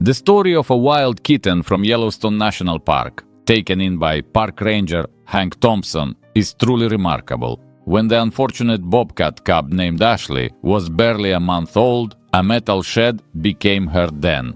The story of a wild kitten from Yellowstone National Park, taken in by park ranger Hank Thompson, is truly remarkable. When the unfortunate bobcat cub named Ashley was barely a month old, a metal shed became her den.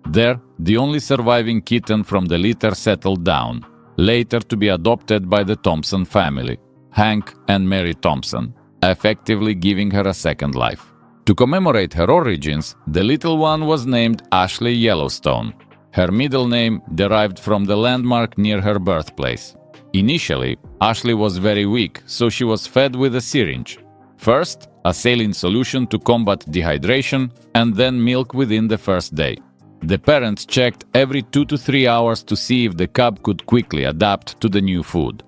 There, the only surviving kitten from the litter settled down, later to be adopted by the Thompson family, Hank and Mary Thompson, effectively giving her a second life. To commemorate her origins, the little one was named Ashley Yellowstone. Her middle name derived from the landmark near her birthplace. Initially, Ashley was very weak, so she was fed with a syringe. First, a saline solution to combat dehydration, and then milk within the first day. The parents checked every 2 to 3 hours to see if the cub could quickly adapt to the new food.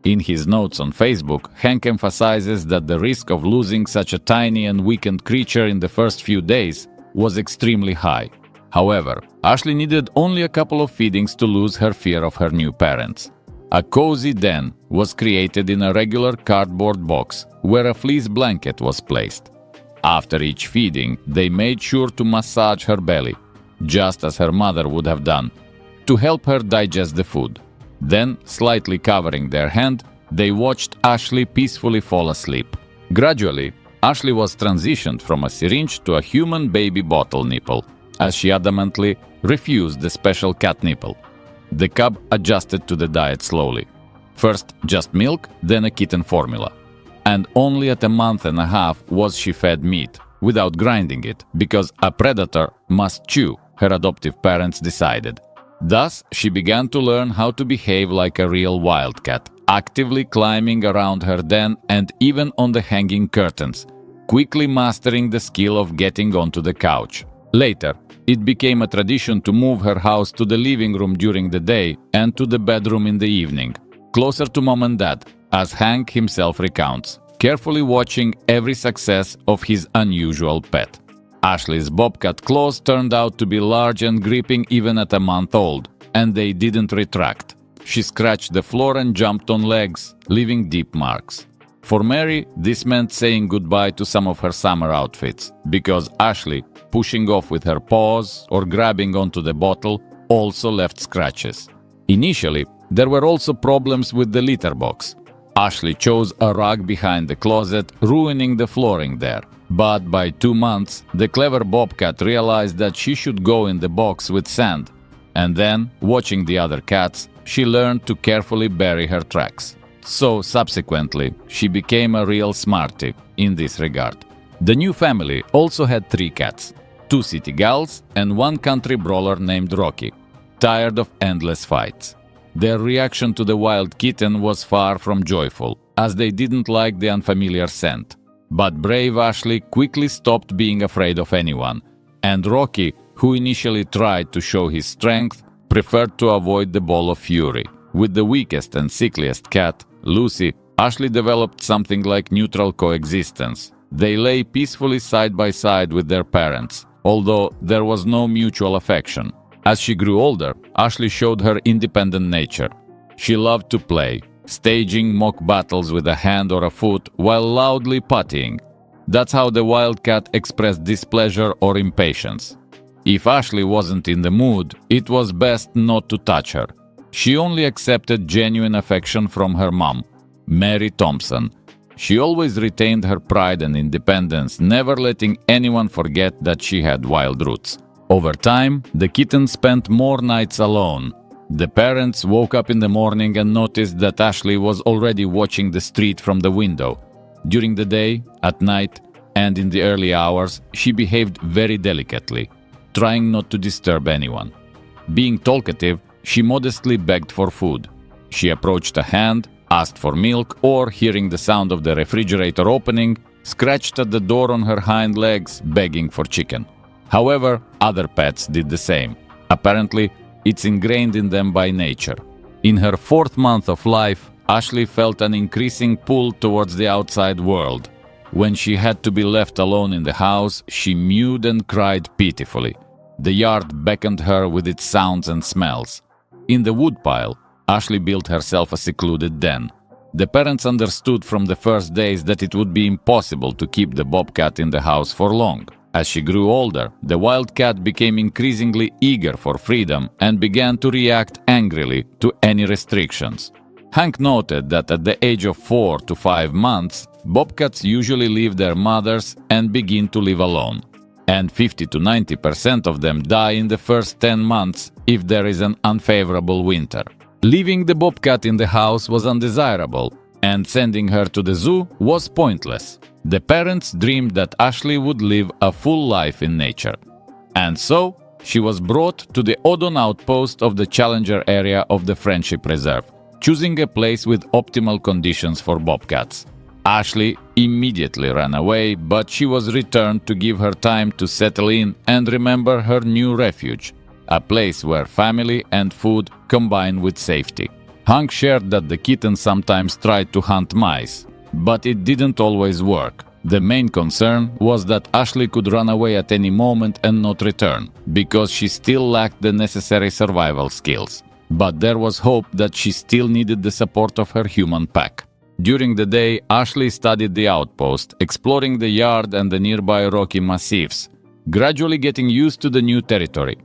In his notes on Facebook, Hank emphasizes that the risk of losing such a tiny and weakened creature in the first few days was extremely high. However, Ashley needed only a couple of feedings to lose her fear of her new parents. A cozy den was created in a regular cardboard box where a fleece blanket was placed. After each feeding, they made sure to massage her belly, just as her mother would have done, to help her digest the food. Then, slightly covering their hand, they watched Ashley peacefully fall asleep. Gradually, Ashley was transitioned from a syringe to a human baby bottle nipple, as she adamantly refused the special cat nipple. The cub adjusted to the diet slowly. First just milk, then a kitten formula. And only at a month and a half was she fed meat, without grinding it, because a predator must chew, her adoptive parents decided. Thus, she began to learn how to behave like a real wildcat, actively climbing around her den and even on the hanging curtains, quickly mastering the skill of getting onto the couch. Later, it became a tradition to move her house to the living room during the day and to the bedroom in the evening, closer to mom and dad, as Hank himself recounts, carefully watching every success of his unusual pet. Ashley's bobcat claws turned out to be large and gripping even at a month old, and they didn't retract. She scratched the floor and jumped on legs, leaving deep marks. For Mary, this meant saying goodbye to some of her summer outfits, because Ashley, pushing off with her paws or grabbing onto the bottle, also left scratches. Initially, there were also problems with the litter box. Ashley chose a rug behind the closet, ruining the flooring there. But by 2 months, the clever bobcat realized that she should go in the box with sand. And then, watching the other cats, she learned to carefully bury her tracks. So, subsequently, she became a real smarty in this regard. The new family also had 3 cats, 2 city gals and 1 country brawler named Rocky, tired of endless fights. Their reaction to the wild kitten was far from joyful, as they didn't like the unfamiliar scent. But brave Ashley quickly stopped being afraid of anyone, and Rocky, who initially tried to show his strength, preferred to avoid the ball of fury. With the weakest and sickliest cat, Lucy, Ashley developed something like neutral coexistence. They lay peacefully side by side with their parents, although there was no mutual affection. As she grew older, Ashley showed her independent nature. She loved to play, staging mock battles with a hand or a foot while loudly puttying. That's how the wildcat expressed displeasure or impatience. If Ashley wasn't in the mood, it was best not to touch her. She only accepted genuine affection from her mom, Mary Thompson. She always retained her pride and independence, never letting anyone forget that she had wild roots. Over time, the kitten spent more nights alone. The parents woke up in the morning and noticed that Ashley was already watching the street from the window. During the day, at night, and in the early hours, she behaved very delicately, trying not to disturb anyone. Being talkative, she modestly begged for food. She approached a hand, asked for milk, or, hearing the sound of the refrigerator opening, scratched at the door on her hind legs, begging for chicken. However, other pets did the same. Apparently, it's ingrained in them by nature. In her 4th month of life, Ashley felt an increasing pull towards the outside world. When she had to be left alone in the house, she mewed and cried pitifully. The yard beckoned her with its sounds and smells. In the woodpile, Ashley built herself a secluded den. The parents understood from the first days that it would be impossible to keep the bobcat in the house for long. As she grew older, the wildcat became increasingly eager for freedom and began to react angrily to any restrictions. Hank noted that at the age of 4 to 5 months, bobcats usually leave their mothers and begin to live alone, and 50 to 90% of them die in the first 10 months if there is an unfavorable winter. Leaving the bobcat in the house was undesirable, and sending her to the zoo was pointless. The parents dreamed that Ashley would live a full life in nature. And so, she was brought to the Odon outpost of the Challenger area of the Friendship Reserve, choosing a place with optimal conditions for bobcats. Ashley immediately ran away, but she was returned to give her time to settle in and remember her new refuge, a place where family and food combine with safety. Hank shared that the kitten sometimes tried to hunt mice, but it didn't always work. The main concern was that Ashley could run away at any moment and not return, because she still lacked the necessary survival skills. But there was hope that she still needed the support of her human pack. During the day, Ashley studied the outpost, exploring the yard and the nearby rocky massifs, gradually getting used to the new territory.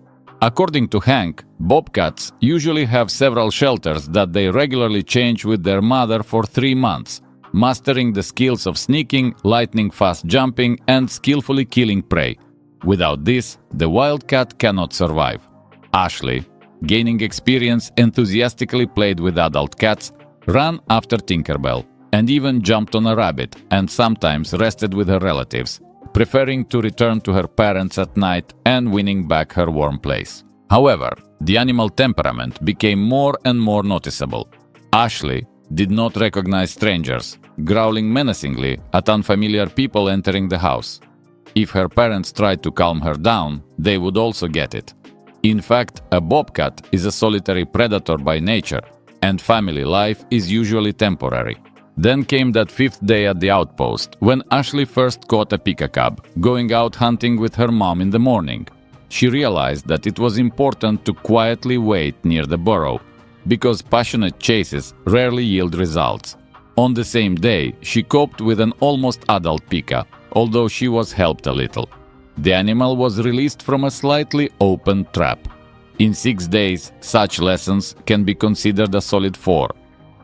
According to Hank, bobcats usually have several shelters that they regularly change with their mother for 3 months, mastering the skills of sneaking, lightning-fast jumping, and skillfully killing prey. Without this, the wildcat cannot survive. Ashley, gaining experience, enthusiastically played with adult cats, ran after Tinkerbell, and even jumped on a rabbit, and sometimes rested with her relatives, preferring to return to her parents at night and winning back her warm place. However, the animal temperament became more and more noticeable. Ashley did not recognize strangers, growling menacingly at unfamiliar people entering the house. If her parents tried to calm her down, they would also get it. In fact, a bobcat is a solitary predator by nature, and family life is usually temporary. Then came that 5th day at the outpost, when Ashley first caught a pika cub, going out hunting with her mom in the morning. She realized that it was important to quietly wait near the burrow, because passionate chases rarely yield results. On the same day, she coped with an almost adult pika, although she was helped a little. The animal was released from a slightly open trap. In 6 days, such lessons can be considered a solid 4.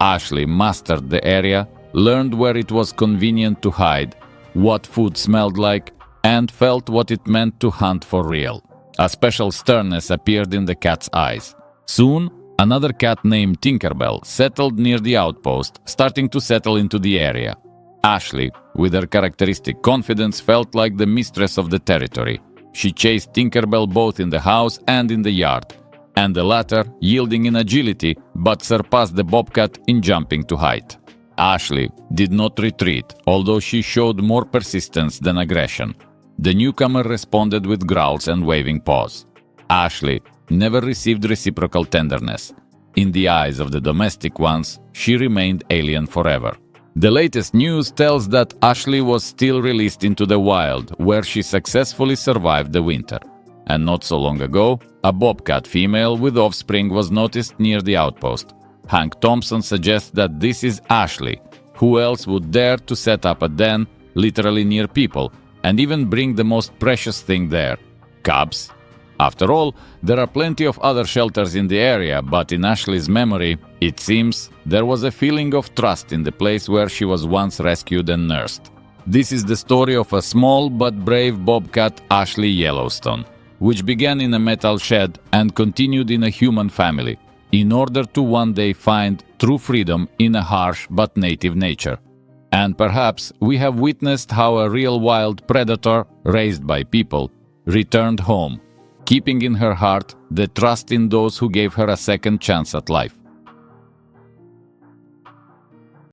Ashley mastered the area, learned where it was convenient to hide, what food smelled like, and felt what it meant to hunt for real. A special sternness appeared in the cat's eyes. Soon, another cat named Tinkerbell settled near the outpost, starting to settle into the area. Ashley, with her characteristic confidence, felt like the mistress of the territory. She chased Tinkerbell both in the house and in the yard, and the latter yielding in agility but surpassed the bobcat in jumping to height. Ashley did not retreat, although she showed more persistence than aggression. The newcomer responded with growls and waving paws. Ashley never received reciprocal tenderness. In the eyes of the domestic ones, she remained alien forever. The latest news tells that Ashley was still released into the wild, where she successfully survived the winter. And not so long ago, a bobcat female with offspring was noticed near the outpost. Hank Thompson suggests that this is Ashley. Who else would dare to set up a den, literally near people, and even bring the most precious thing there? Cubs? After all, there are plenty of other shelters in the area, but in Ashley's memory, it seems, there was a feeling of trust in the place where she was once rescued and nursed. This is the story of a small but brave bobcat, Ashley Yellowstone, which began in a metal shed and continued in a human family, in order to one day find true freedom in a harsh but native nature. And perhaps we have witnessed how a real wild predator, raised by people, returned home, keeping in her heart the trust in those who gave her a second chance at life.